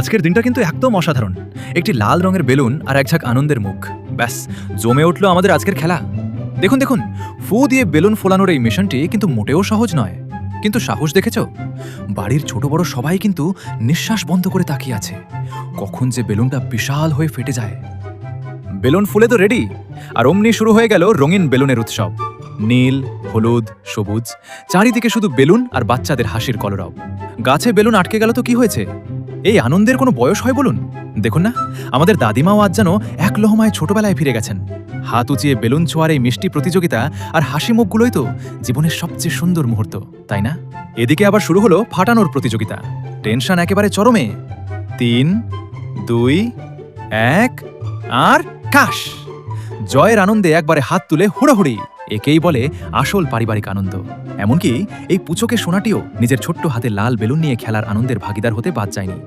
আজকের দিনটা কিন্তু একদম অসাধারণ। একটি লাল রঙের বেলুন আর এক ঝাঁক আনন্দের মুখ, ব্যাস জমে উঠল আমাদের আজকের খেলা। দেখুন দেখুন, ফু দিয়ে বেলুন ফোলানোর এই মিশনটি কিন্তু মোটেও সহজ নয়। কিন্তু সাহস দেখেছ? বাড়ির ছোট বড় সবাই কিন্তু নিঃশ্বাস বন্ধ করে তাকিয়ে আছে, কখন যে বেলুনটা বিশাল হয়ে ফেটে যায়। বেলুন ফুলে তো রেডি, আর অমনি শুরু হয়ে গেল রঙিন বেলুনের উৎসব। নীল, হলুদ, সবুজ, চারিদিকে শুধু বেলুন আর বাচ্চাদের হাসির কলরব। গাছে বেলুন আটকে গেল তো কি হয়েছে? এই আনন্দের কোনো বয়স হয় বলুন? দেখুন না, আমাদের দাদিমাও আজ যেন এক লহমায় ছোটবেলায় ফিরে গেছেন। হাত উঁচিয়ে বেলুন ছোঁয়ার এই মিষ্টি প্রতিযোগিতা আর হাসি মুখগুলোই তো জীবনের সবচেয়ে সুন্দর মুহূর্ত, তাই না? এদিকে আবার শুরু হলো ফাটানোর প্রতিযোগিতা। টেনশন একেবারে চরমে। ৩, ২, ১ আর কাশ! জয়ের আনন্দে একবারে হাত তুলে হুড়োহুড়ি। একেই বলে আসল পারিবারিক আনন্দ। এমনকি এই পুচকে সোনাটিও নিজের ছোট্ট হাতে লাল বেলুন নিয়ে খেলার আনন্দের ভাগিদার হতে বাদ যায়নি।